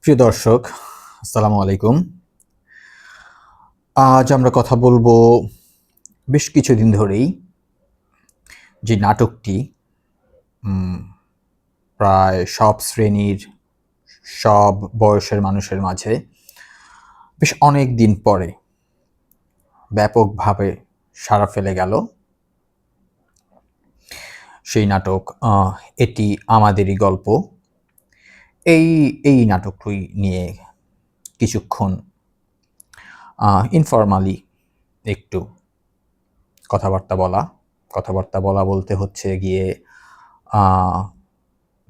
প্রিয় দর্শক, আসসালামু আলাইকুম। আজ আমরা কথা বলবো বেশ কিছুদিন ধরেই যে নাটকটি প্রায় সব শ্রেণীর, সব বয়সের মানুষের মাঝে বেশ অনেক দিন পরে ব্যাপকভাবে সাড়া ফেলে গেল। সেই নাটক এটি আমাদেরই গল্প। এই নাটকটি নিয়ে কিছুক্ষণ ইনফরমালি একটু কথাবার্তা বলা বলতে হচ্ছে গিয়ে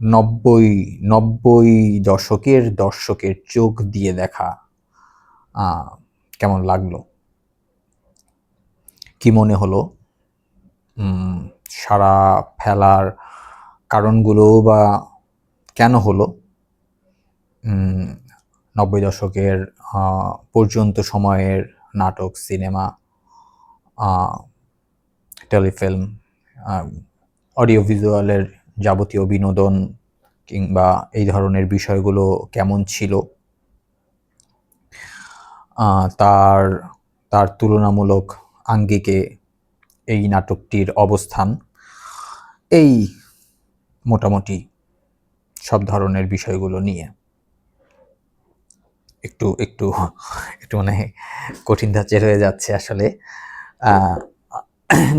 ৯০ দশকের চোখ দিয়ে দেখা কেমন লাগলো, কি মনে হলো, সারা ফেলার কারণগুলো বা কেন হলো, ৯০ দশকের পর্যন্ত সময়ের নাটক, সিনেমা, টেলিফিল্ম, অডিও ভিজুয়ালের যাবতীয় বিনোদন কিংবা এই ধরনের বিষয়গুলো কেমন ছিল, তার তুলনামূলক আঙ্গিকে এই নাটকটির অবস্থান, এই মোটামুটি সব ধরনের বিষয়গুলো নিয়ে একটু একটু একটু মানে কঠিন ধাঁচের হয়ে যাচ্ছে আসলে।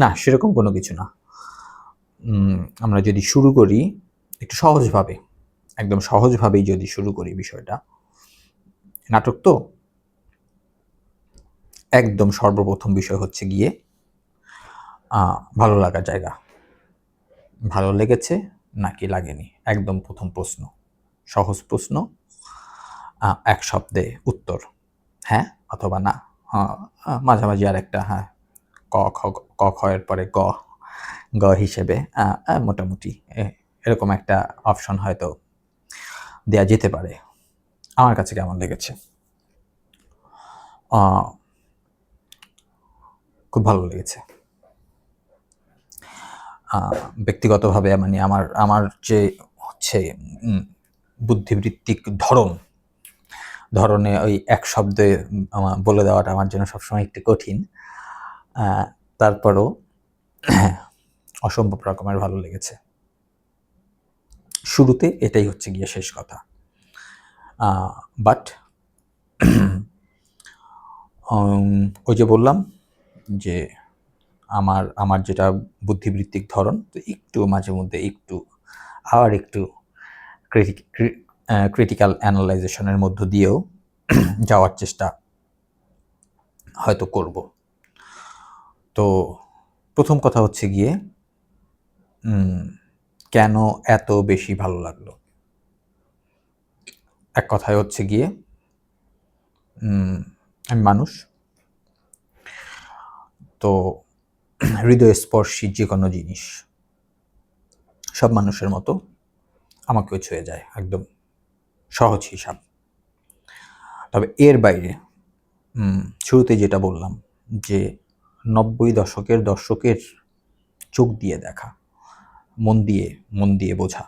না, সেরকম কোনো কিছু না। আমরা যদি শুরু করি একটু সহজভাবে, একদম সহজভাবেই যদি শুরু করি বিষয়টা, নাটক তো একদম সর্বপ্রথম বিষয় হচ্ছে গিয়ে ভালো লাগার জায়গা। ভালো লেগেছে নাকি লাগেনি, একদম প্রথম প্রশ্ন, সহজ প্রশ্ন, এক শব্দে উত্তর হ্যাঁ অথবা না। মাঝামাঝি আর একটা ক খ এর পরে গ হিসেবে মোটামুটি এরকম একটা অপশন হয়তো দেয়া যেতে পারে। আমার কাছে কেমন লেগেছে? খুব ভালো লেগেছে। ব্যক্তিগতভাবে মানে আমার যে হচ্ছে বুদ্ধিবৃত্তিক ধরনে ওই এক শব্দে বলে দেওয়াটা আমার জন্য সবসময় একটু কঠিন। তারপরও অসম্ভব রকমের ভালো লেগেছে। শুরুতে এটাই হচ্ছে গিয়ে শেষ কথা। বাট ওই যে বললাম যে আমার যেটা বুদ্ধিবৃত্তিক ধরন, তো একটু মাঝে মধ্যে একটু ক্রিটিক্যাল অ্যানালাইজেশনের মধ্য দিয়েও যাওয়ার চেষ্টা হয়তো করব। তো প্রথম কথা হচ্ছে গিয়ে কেন এত বেশি ভালো লাগলো। এক কথায় হচ্ছে গিয়ে আমি মানুষ, তো হৃদয়স্পর্শী যে কোনো জিনিস সব মানুষের মতো আমাকেও ছুঁয়ে যায়, একদম সহজ হিসাব। তবে এর বাইরে শুরুতে যেটা বললাম যে ৯০ দশকের চোখ দিয়ে দেখা, মন দিয়ে বোঝা,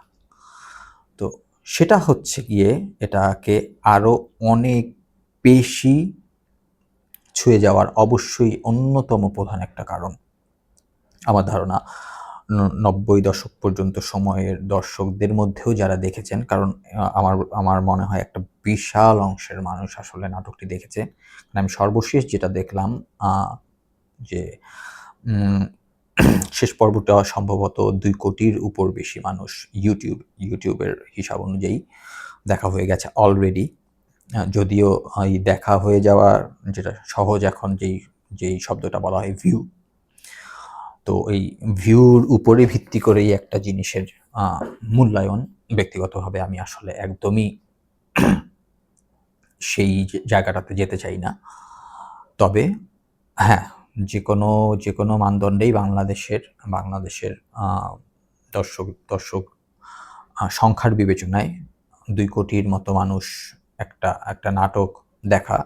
তো সেটা হচ্ছে গিয়ে এটাকে আরও অনেক বেশি ছুঁয়ে যাওয়ার অবশ্যই অন্যতম প্রধান একটা কারণ আমার ধারণা। ৯০ দশক পর্যন্ত সময়ের দর্শকদের মধ্যেও যারা দেখেছেন, কারণ আমার মনে হয় একটা বিশাল অংশের মানুষ আসলে নাটকটি দেখেছে। আমি সর্বশেষ যেটা দেখলাম যে শেষ পর্বটা সম্ভবত ২ কোটির উপর বেশি মানুষ ইউটিউবের হিসাব অনুযায়ী দেখা হয়ে গেছে অলরেডি। যদিও এই দেখা হয়ে যাওয়া যেটা সহজ এখন যেই শব্দটা বলা হয় ভিউ, তো এই ভিউর উপরে ভিত্তি করেই একটা জিনিসের মূল্যায়ন ব্যক্তিগতভাবে আমি আসলে একদমই সেই জায়গাটাতে যেতে চাই না। তবে হ্যাঁ, যে কোনো মানদণ্ডেই বাংলাদেশের দর্শক সংখ্যার বিবেচনায় ২ কোটির মতো মানুষ একটা নাটক দেখা,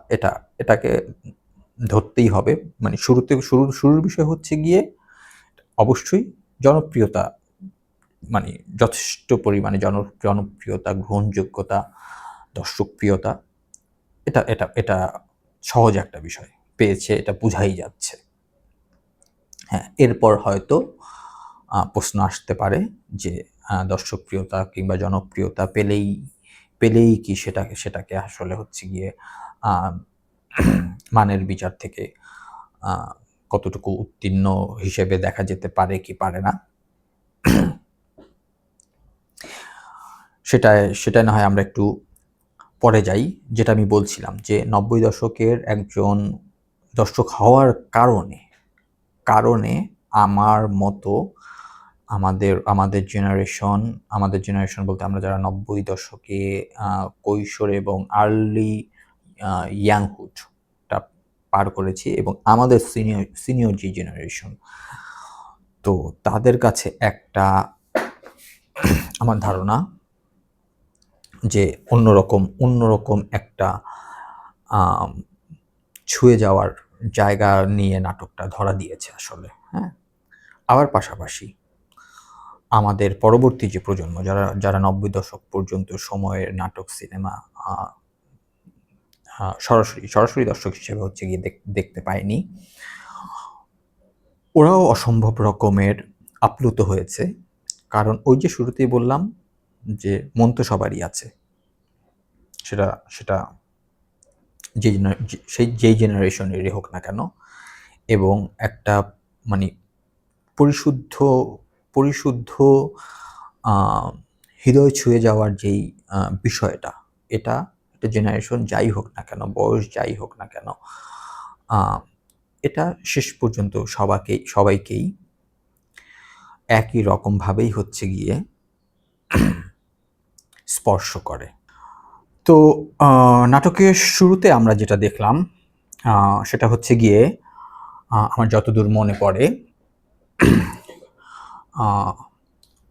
এটাকে ধরতেই হবে। মানে শুরুর বিষয় হচ্ছে গিয়ে অবশ্যই জনপ্রিয়তা, মানে যথেষ্ট পরিমাণে জনপ্রিয়তা, গ্রহণযোগ্যতা দর্শকপ্রিয়তা, এটা এটা এটা সহজ একটা বিষয় পেয়েছে, এটা বোঝাই যাচ্ছে। হ্যাঁ, এরপর হয়তো প্রশ্ন আসতে পারে যে দর্শকপ্রিয়তা কিংবা জনপ্রিয়তা পেলেই কি সেটাকে আসলে হচ্ছে গিয়ে মানের বিচার থেকে কতটুকু উত্তীর্ণ হিসেবে দেখা যেতে পারে কি পারে না, সেটা না হয় আমরা একটু পরে যাই। যেটা আমি বলছিলাম যে 90 দশকের একজন দর্শক হওয়ার কারণে আমার মতো আমাদের জেনারেশন বলতে আমরা যারা 90 দশকে কৈশোর এবং আর্লি ইয়াংহুডটা পার করেছি এবং আমাদের সিনিয়র যে জেনারেশন, তো তাদের কাছে একটা আমার ধারণা যে অন্যরকম একটা ছুঁয়ে যাওয়ার জায়গা নিয়ে নাটকটা ধরা দিয়েছে আসলে। হ্যাঁ, আবার পাশাপাশি আমাদের পরবর্তী যে প্রজন্ম যারা 90 দশক পর্যন্ত সময়ের নাটক সিনেমা সরাসরি দর্শক হিসেবে হচ্ছে গিয়ে দেখতে পায়নি, ওরাও অসম্ভব রকমের আপ্লুত হয়েছে। কারণ ওই যে শুরুতেই বললাম যে মন তো সবারই আছে, সেটা যেই জেনারেশনেরই হোক না কেন, এবং একটা মানে পরিশুদ্ধ হৃদয় ছুঁয়ে যাওয়ার যেই বিষয়টা, এটা জেনারেশন যাই হোক না কেন, বয়স যাই হোক না কেন, এটা শেষ পর্যন্ত সবাইকেই একই রকমভাবেই হচ্ছে গিয়ে স্পর্শ করে। তো নাটকের শুরুতে আমরা যেটা দেখলাম সেটা হচ্ছে গিয়ে আমার যতদূর মনে পড়ে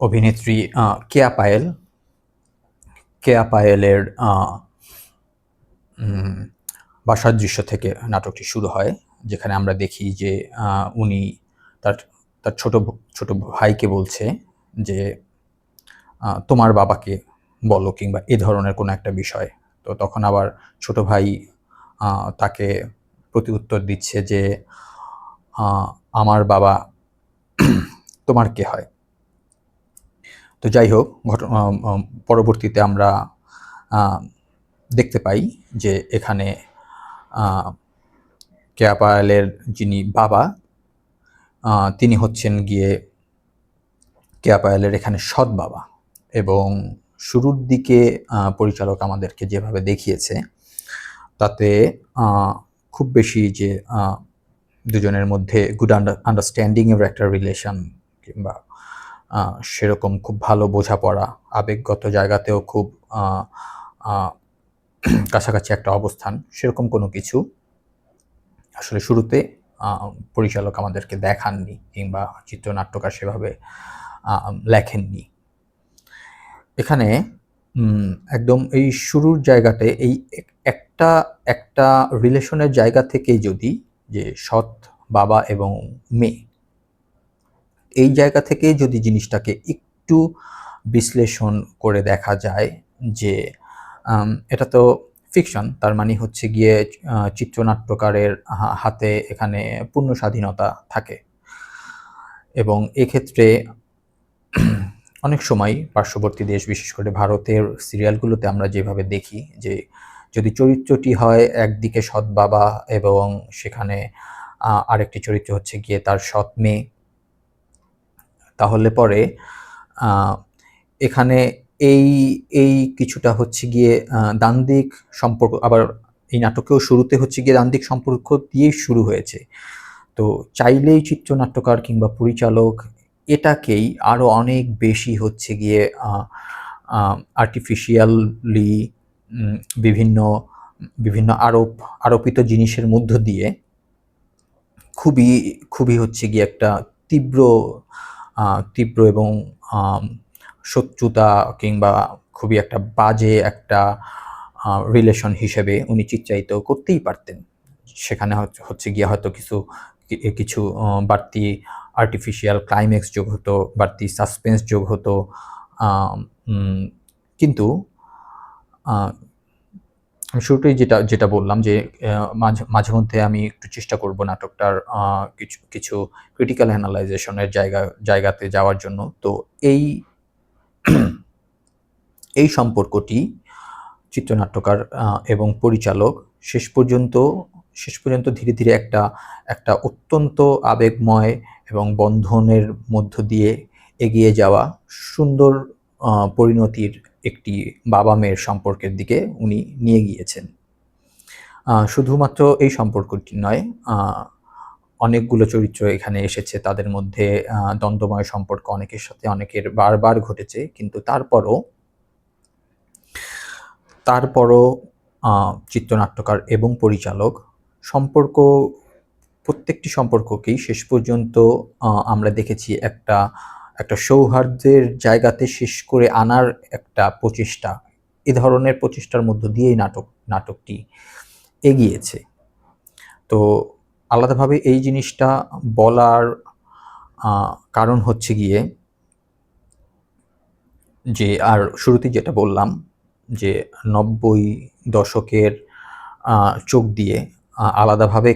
অভিনেত্রী কেয়া পায়েলের বাসার দৃশ্য থেকে নাটকটি শুরু হয়, যেখানে আমরা দেখি যে উনি তার ছোট ভাইকে বলছে যে তোমার বাবাকে বলো, কিংবা এ ধরনের কোনো একটা বিষয়। তো তখন আবার ছোট ভাই তাকে প্রতি উত্তর দিচ্ছে যে আমার বাবা তোমার কে হয়। তো যাই হোক, পরবর্তীতে আমরা দেখতে পাই যে এখানে কেয়া পায়েলের যিনি বাবা, তিনি হচ্ছেন গিয়ে কেয়া পায়েলের এখানে সৎ বাবা। এবং শুরুর দিকে পরিচালক আমাদেরকে যেভাবে দেখিয়েছে, তাতে খুব বেশি যে দুজনের মধ্যে গুড আন্ডারস্ট্যান্ডিংয়ের একটা রিলেশন, কিংবা সেরকম খুব ভালো বোঝাপড়া, আবেগগত জায়গাতেও খুব কাছাকাছি একটা অবস্থান, সেরকম কোনো কিছু আসলে শুরুতে পরিচালক আমাদেরকে দেখাননি, কিংবা চিত্রনাট্যকার সেভাবে লেখেননি। এখানে একদম এই শুরুর জায়গাতে এই একটা রিলেশনের জায়গা থেকেই যদি, যে সৎ বাবা এবং মেয়ে, এই জায়গা থেকেই যদি জিনিসটাকে একটু বিশ্লেষণ করে দেখা যায় যে এটা তো ফিকশন, তার মানে হচ্ছে গিয়ে চিত্রনাট্যকারের হাতে এখানে পূর্ণ স্বাধীনতা থাকে। এবং এক্ষেত্রে অনেক সময় পার্শ্ববর্তী দেশ, বিশেষ করে ভারতের সিরিয়ালগুলোতে আমরা যেভাবে দেখি যে যদি চরিত্রটি হয় একদিকে সৎ বাবা এবং সেখানে আরেকটি চরিত্র হচ্ছে গিয়ে তার সৎ মেয়ে, তাহলে পরে এখানে এই কিছুটা হচ্ছে গিয়ে দ্বান্দ্বিক সম্পর্ক, আবার এই নাটকেও শুরুতে হচ্ছে গিয়ে দ্বান্দ্বিক সম্পর্ক দিয়েই শুরু হয়েছে। তো চাইলেই চিত্রনাট্যকার কিংবা পরিচালক এটাকেই আরও অনেক বেশি হচ্ছে গিয়ে আর্টিফিশিয়ালি বিভিন্ন আরোপিত জিনিসের মধ্য দিয়ে খুবই হচ্ছে গিয়ে একটা তীব্র এবং শত্রুতা, কিংবা খুবই একটা বাজে একটা রিলেশন হিসেবে উনি চিত্রায়িত করতেই পারতেন। সেখানে হচ্ছে গিয়ে হয়তো কিছু বাড়তি আর্টিফিশিয়াল ক্লাইম্যাক্স যোগ হতো, বাড়তি সাসপেন্স যোগ হতো, কিন্তু আমি শুরুতেই যেটা যেটা বললাম যে মাঝে মাঝে মধ্যে আমি একটু চেষ্টা করব নাটকটার কিছু কিছু ক্রিটিক্যাল অ্যানালাইজেশনের জায়গাতে যাওয়ার জন্য। তো এই এই সম্পর্কটি চিত্রনাট্যকার এবং পরিচালক শেষ পর্যন্ত শেষ পর্যন্ত ধীরে ধীরে একটা অত্যন্ত আবেগময় এবং বন্ধনের মধ্য দিয়ে এগিয়ে যাওয়া সুন্দর পরিণতির একটি বাবা-মেয়ের সম্পর্কের দিকে উনি নিয়ে গিয়েছেন। শুধুমাত্র এই সম্পর্কটি নয়, অনেকগুলো চরিত্র এখানে এসেছে। তাদের মধ্যে দ্বন্দ্বময় সম্পর্ক অনেকের সাথে অনেকের বারবার ঘটেছে। কিন্তু তারপরও চিত্রনাট্যকার এবং পরিচালক সম্পর্ক প্রত্যেকটি সম্পর্ককেই শেষ পর্যন্ত আমরা দেখেছি একটা সৌহার্দ্যের জায়গাতে শেষ করে আনার একটা প্রচেষ্টা। এ ধরনের প্রচেষ্টার মধ্য দিয়েই নাটকটি এগিয়েছে। তো আলাদাভাবে এই জিনিসটা বলার কারণ হচ্ছে গিয়ে যে, আর শুরুতেই যেটা বললাম যে ৯০ দশকের চোখ দিয়ে আলাদাভাবে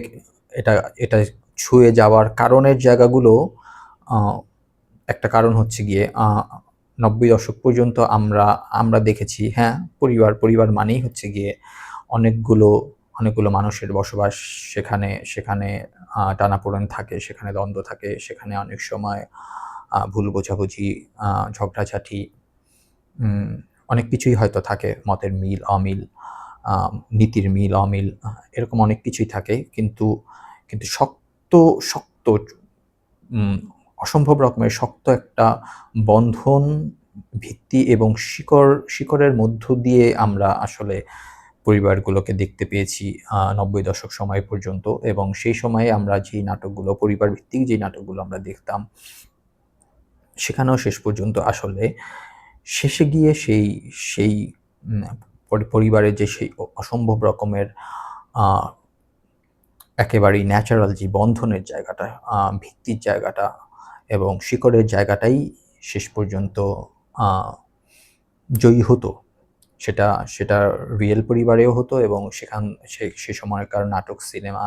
এটা এটা ছুঁয়ে যাওয়ার কারণের জায়গাগুলো, একটা কারণ হচ্ছে গিয়ে ৯০ দশক পর্যন্ত আমরা দেখেছি, হ্যাঁ, পরিবার মানেই হচ্ছে গিয়ে অনেকগুলো মানুষের বসবাস। সেখানে টানাপোড়েন থাকে, সেখানে দ্বন্দ্ব থাকে, সেখানে অনেক সময় ভুল বোঝাবুঝি, ঝগড়াঝাটি, অনেক কিছুই হয়তো থাকে, মতের মিল অমিল, নীতির মিল অমিল, এরকম অনেক কিছুই থাকে। কিন্তু শক্ত শক্ত অসম্ভব রকমের শক্ত একটা বন্ধন, ভিত্তি এবং শিকড়ের মধ্য দিয়ে আমরা আসলে পরিবারগুলোকে দেখতে পেয়েছি ৯০ দশক সময় পর্যন্ত। এবং সেই সময়ে আমরা যেই নাটকগুলো, পরিবার ভিত্তিক যেই নাটকগুলো আমরা দেখতাম, সেখানেও শেষ পর্যন্ত আসলে শেষে গিয়ে সেই পরিবারের যে সেই অসম্ভব রকমের একেবারেই ন্যাচারাল যে বন্ধনের জায়গাটা, ভিত্তির জায়গাটা এবং শিকড়ের জায়গাটাই শেষ পর্যন্ত জয়ী হতো। সেটা রিয়েল পরিবারেও হতো এবং সে সময়কার নাটক, সিনেমা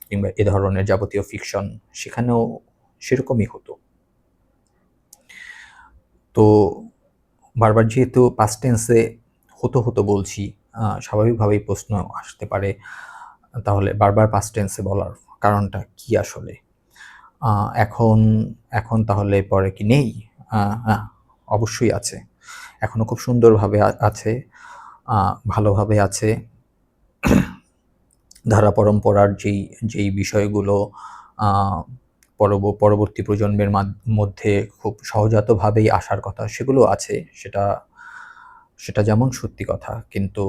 কিংবা এ ধরনের যাবতীয় ফিকশন, সেখানেও সেরকমই হতো। তো বারবার যেহেতু পাস্ট টেন্সে হতো বলছি, স্বাভাবিকভাবেই প্রশ্ন আসতে পারে, তাহলে বারবার পাস্ট টেন্সে বলার কারণটা কি আসলে? এখন তাহলে পরে কি নেই? অবশ্যই আছে। এখনো খুব সুন্দরভাবে আছে, ভালোভাবে আছে। ধারা পরম্পরার যেই বিষয়গুলো পরবর্তী প্রজন্মের মধ্যে খুব সহজাতভাবেই আসার কথা, সেগুলো আছে। সেটা যেমন সত্যি কথা, কিন্তু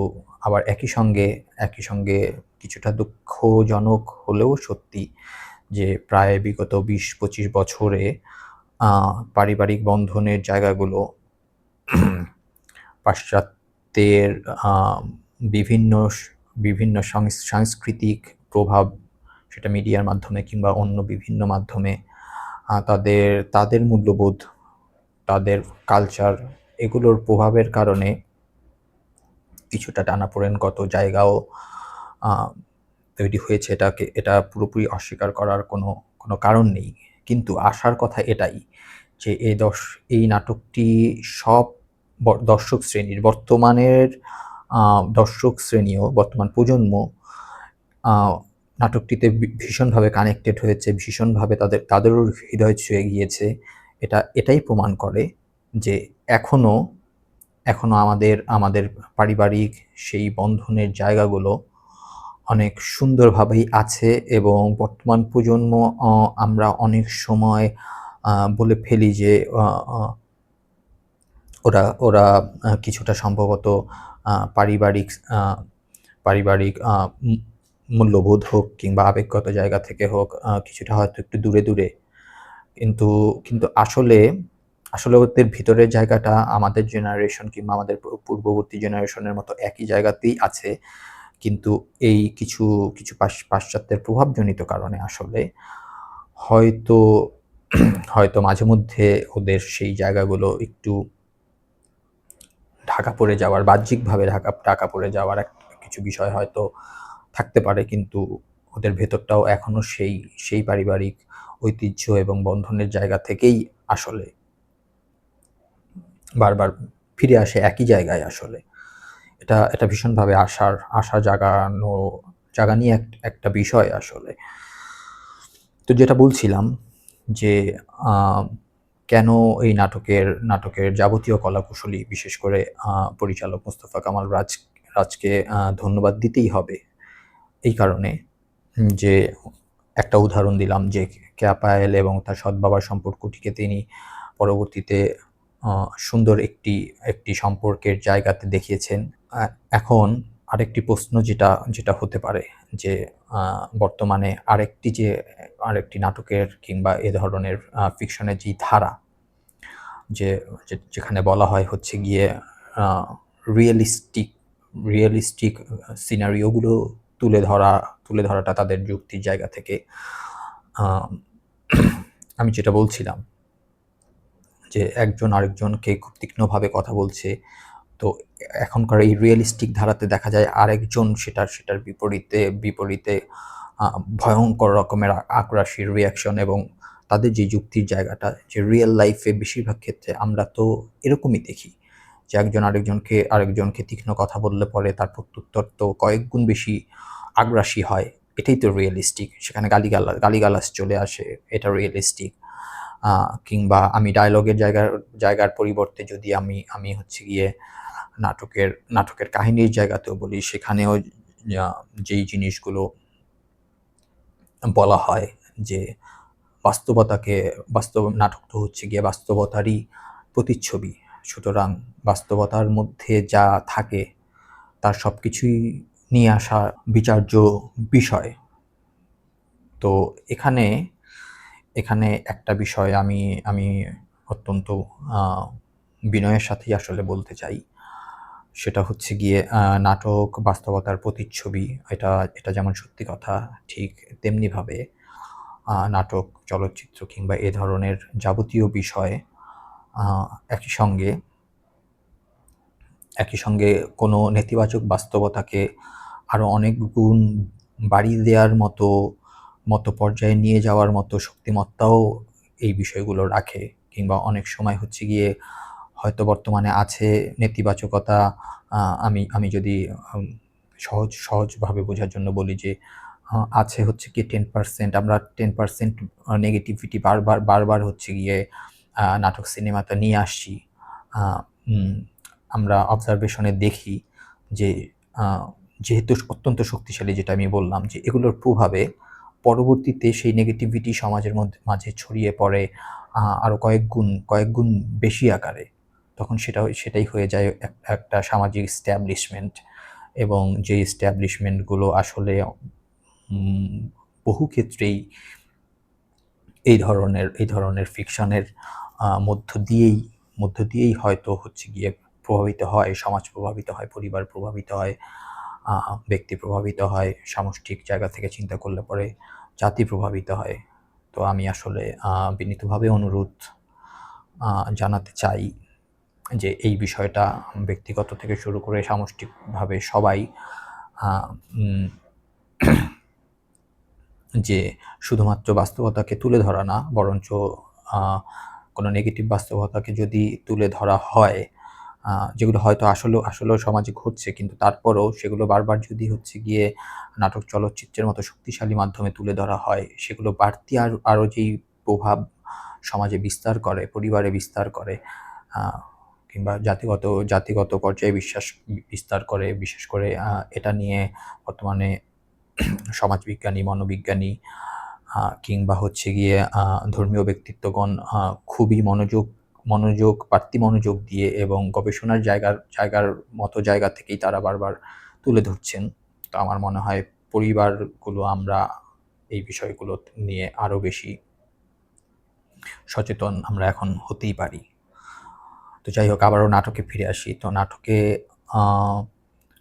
আবার একই সঙ্গে কিছুটা দুঃখজনক হলেও সত্যি যে প্রায় বিগত ২০-২৫ বছরে পারিবারিক বন্ধনের জায়গাগুলো পাশ্চাত্যের বিভিন্ন সাংস্কৃতিক প্রভাব, সেটা মিডিয়ার মাধ্যমে কিংবা অন্য বিভিন্ন মাধ্যমে, তাদের মূল্যবোধ, তাদের কালচার, এগুলোর প্রভাবের কারণে কিছুটা টানাপোড়েনগত জায়গাও তৈরি হয়েছে। এটা পুরোপুরি অস্বীকার করার কোনো কারণ নেই। কিন্তু আসার কথা এটাই যে এই নাটকটি সব দর্শক শ্রেণীর, বর্তমানের দর্শক শ্রেণীও, বর্তমান প্রজন্ম নাটকটিতে ভীষণভাবে কানেক্টেড হয়েছে, ভীষণভাবে তাদেরও হৃদয় ছুঁয়ে গিয়েছে। এটাই প্রমাণ করে যে এখনো আমাদের পারিবারিক সেই বন্ধনের জায়গাগুলো অনেক সুন্দরভাবেই আছে। এবং বর্তমান প্রজন্ম, আমরা অনেক সময় বলে ফেলি যে ওরা কিছুটা সম্ভবত পারিবারিক মূল্যবোধ হোক কিংবা আবেগগত জায়গা থেকে হোক, কিছুটা হয়তো একটু দূরে। কিন্তু আসলে ওদের ভিতরের জায়গাটা আমাদের জেনারেশন কিংবা আমাদের পূর্ববর্তী জেনারেশনের মতো একই জায়গাতেই আছে। কিন্তু এই কিছু পাশ্চাত্যের প্রভাবজনিত কারণে আসলে হয়তো মাঝে মধ্যে ওদের সেই জায়গাগুলো একটু ঢাকা পড়ে যাওয়ার, বাহ্যিকভাবে ঢাকা পড়ে যাওয়ার কিছু বিষয় হয়তো থাকতে পারে, কিন্তু ওদের ভেতরটাও এখনো সেই পারিবারিক ঐতিহ্য এবং বন্ধনের জায়গা থেকেই আসলে বারবার ফিরে আসে একই জায়গায় আসলে। এটা ভীষণভাবে আশা জাগানি একটা বিষয় আসলে। তো যেটা বলছিলাম যে কেন এই নাটকের যাবতীয় কলাকুশলী, বিশেষ করে পরিচালক মোস্তফা কামাল রাজকে ধন্যবাদ দিতেই হবে এই কারণে যে একটা উদাহরণ দিলাম যে কেয়া পায়েল এবং তার সৎ বাবার সম্পর্কটিকে তিনি পরবর্তীতে সুন্দর একটি সম্পর্কের জায়গাতে দেখিয়েছেন। এখন আরেকটি প্রশ্ন যেটা হতে পারে যে বর্তমানে আরেকটি নাটকের কিংবা এ ধরনের ফিকশনের যে ধারা যেখানে বলা হয় হচ্ছে গিয়ে রিয়েলিস্টিক সিনারিওগুলো তুলে ধরাটা তাদের যুক্তির জায়গা থেকে। আমি যেটা বলছিলাম যে একজন আরেকজনকে খুব তীক্ষ্ণভাবে কথা বলছে, তো এখনকার এই রিয়েলিস্টিক ধারাতে দেখা যায় আরেকজন সেটার বিপরীতে ভয়ঙ্কর রকমের আগ্রাসী রিয়াকশন, এবং তাদের যে যুক্তির জায়গাটা, যে রিয়েল লাইফে বেশিরভাগ ক্ষেত্রে আমরা তো এরকমই দেখি যে একজন আরেকজনকে তীক্ষ্ণ কথা বললে পরে তার প্রত্যুত্তর তো কয়েক গুণ বেশি আগ্রাসী হয়। এটাই তো রিয়েলিস্টিক। সেখানে গালিগালাজ চলে আসে, এটা রিয়েলিস্টিক। কিংবা আমি ডায়লগের জায়গার পরিবর্তে যদি আমি হচ্ছে গিয়ে নাটকের কাহিনীর জায়গাতেও বলি, সেখানেও যেই জিনিসগুলো বলা হয় যে নাটক তো হচ্ছে গিয়ে বাস্তবতারই প্রতিচ্ছবি। সুতরাং বাস্তবতার মধ্যে যা থাকে তার সবকিছুই নিয়ে আসা বিচার্য বিষয়। তো এখানে একটা বিষয় আমি অত্যন্ত বিনয়ের সাথেই আসলে বলতে চাই। সেটা হচ্ছে গিয়ে নাটক বাস্তবতার প্রতিচ্ছবি। এটা যেমন সত্যি কথা, ঠিক তেমনিভাবে নাটক, চলচ্চিত্র কিংবা এ ধরনের যাবতীয় বিষয় একই সঙ্গে কোনো নেতিবাচক বাস্তবতাকে আরও অনেক গুণ বাড়িয়ে দেওয়ার মতো পর্যায়ে নিয়ে যাওয়ার মতো শক্তিমত্তাও এই বিষয়গুলো রাখে। কিংবা অনেক সময় হচ্ছে গিয়ে হয়তো বর্তমানে আছে নেতিবাচকতা। আমি যদি সহজভাবে বোঝার জন্য বলি যে আছে হচ্ছে কি 10%, আমরা 10% নেগেটিভিটি বারবার হচ্ছে গিয়ে নাটক সিনেমাতে নিয়ে আসছি। আমরা অবজারভেশনে দেখি যে যেহেতু অত্যন্ত শক্তিশালী, যেটা আমি বললাম যে এগুলোর প্রভাবে পরবর্তীতে সেই নেগেটিভিটি সমাজের মাঝে ছড়িয়ে পড়ে আরও কয়েক গুণ বেশি আকারে। তখন সেটাই হয়ে যায় একটা সামাজিক এস্টাবলিশমেন্ট, এবং যে এস্টাবলিশমেন্টগুলো আসলে বহু ক্ষেত্রেই এই ধরনের ফিকশনের মধ্য দিয়েই হয়তো হচ্ছে গিয়ে প্রভাবিত হয়, সমাজ প্রভাবিত হয়, পরিবার প্রভাবিত হয়, ব্যক্তি প্রভাবিত হয়, সামষ্টিক জায়গা থেকে চিন্তা করলে পরে জাতি প্রভাবিত হয়। তো আমি আসলে বিনীতভাবে অনুরোধ জানাতে চাই যে এই বিষয়টা ব্যক্তিগত থেকে শুরু করে সামষ্টিকভাবে সবাই যে শুধুমাত্র বাস্তবতাকে তুলে ধরা না, বরঞ্চ কোনো নেগেটিভ বাস্তবতাকে যদি তুলে ধরা হয়, যেগুলো হয়তো আসলেও সমাজে ঘটছে, কিন্তু তারপরও সেগুলো বারবার যদি হচ্ছে গিয়ে নাটক, চলচ্চিত্রের মতো শক্তিশালী মাধ্যমে তুলে ধরা হয়, সেগুলো বাড়তি আরও যেই প্রভাব সমাজে বিস্তার করে, পরিবারে বিস্তার করে, কিংবা জাতিগত পর্যায়ে বিস্তার করে। বিশেষ করে এটা নিয়ে বর্তমানে সমাজবিজ্ঞানী, মনোবিজ্ঞানী কিংবা হচ্ছে গিয়ে ধর্মীয় ব্যক্তিত্বগণ খুবই বাড়তি মনোযোগ দিয়ে এবং গবেষণার জায়গা থেকেই তারা বারবার তুলে ধরছেন। তো আমার মনে হয় পরিবারগুলো আমরা এই বিষয়গুলো নিয়ে আরও বেশি সচেতন আমরা এখন হতেই পারি। তো যাই হোক, আবারও নাটকে ফিরে আসি। তো নাটকে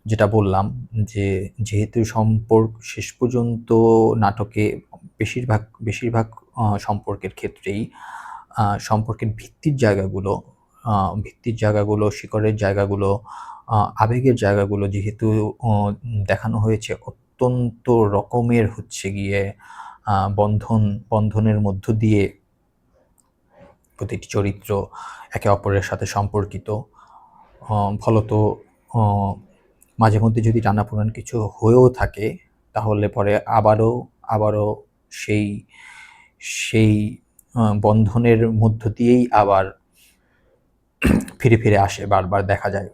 যেটা বললাম যে যেহেতু শেষ পর্যন্ত নাটকে বেশিরভাগ সম্পর্কের ক্ষেত্রেই সম্পর্কের ভিত্তির জায়গাগুলো ভিত্তির জায়গাগুলো, শিকড়ের জায়গাগুলো, আবেগের জায়গাগুলো যেহেতু দেখানো হয়েছে অত্যন্ত রকমের হচ্ছে গিয়ে বন্ধনের মধ্য দিয়ে প্রতিটি চরিত্র একে অপরের সাথে সম্পর্কিত। ফলত মাঝে মধ্যে যদি টানাপোড়েন কিছু হয়েও থাকে তাহলে পরে আবারও সেই সেই বন্ধনের মধ্য দিয়েই আবার ফিরে আসে। বারবার দেখা যায়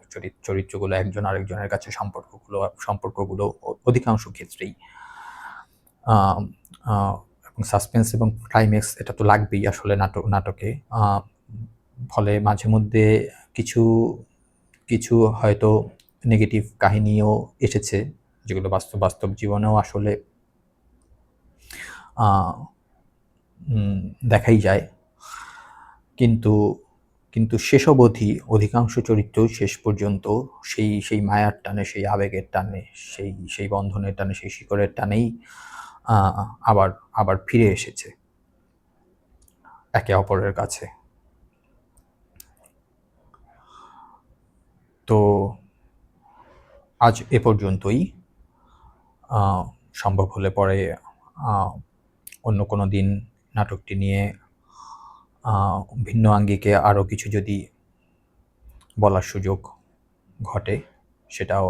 চরিত্রগুলো একজন আরেকজনের কাছে সম্পর্কগুলো অধিকাংশ ক্ষেত্রেই এবং সাসপেন্স এবং ক্লাইম্যাক্স এটা তো লাগবেই আসলে নাটকে। ফলে মাঝে মধ্যে কিছু কিছু হয়তো নেগেটিভ কাহিনীও এসেছে, যেগুলো বাস্তব জীবনেও আসলে দেখাই যায়। কিন্তু শেষ অবধি অধিকাংশ চরিত্রই শেষ পর্যন্ত সেই মায়ার টানে, সেই আবেগের টানে, সেই বন্ধনের টানে, সেই শিকড়ের টানেই আবার ফিরে এসেছে একে অপরের কাছে। তো আজ এ পর্যন্তই। সম্ভব হলে পরে অন্য কোনো দিন নাটকটি নিয়ে ভিন্ন আঙ্গিকে আরও কিছু যদি বলার সুযোগ ঘটে সেটাও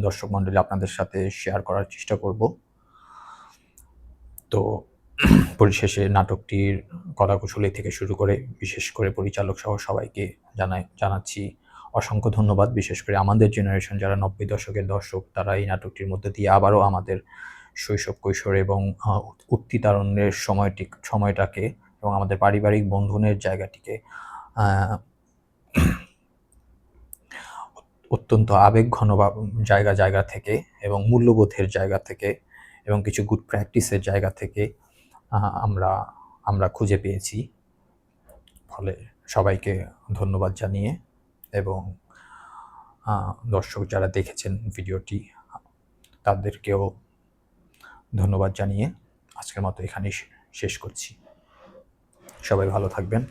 দর্শক মণ্ডলী আপনাদের সাথে শেয়ার করার চেষ্টা করব। তো পরিশেষে নাটকটির কলাকুশলী থেকে শুরু করে বিশেষ করে পরিচালক সহ সবাইকে জানাচ্ছি অসংখ্য ধন্যবাদ। বিশেষ করে আমাদের জেনারেশন যারা 90 দশকের দর্শক, তারা এই নাটকটির মধ্যে দিয়ে আবারও আমাদের শৈশব কৈশোর এবং উত্তিতারণ্যের সময়টাকে এবং আমাদের পারিবারিক বন্ধনের জায়গাটিকে অত্যন্ত আবেগঘন জায়গা থেকে এবং মূল্যবোধের জায়গা থেকে এবং কিছু গুড প্র্যাকটিসের জায়গা থেকে আমরা খুঁজে পেয়েছি। ফলে সবাইকে ধন্যবাদ জানিয়ে এবং দর্শক যারা দেখেছেন ভিডিওটি তাদেরকেও ধন্যবাদ জানিয়ে আজকের মতো এখানেই শেষ করছি। সবাই ভালো থাকবেন।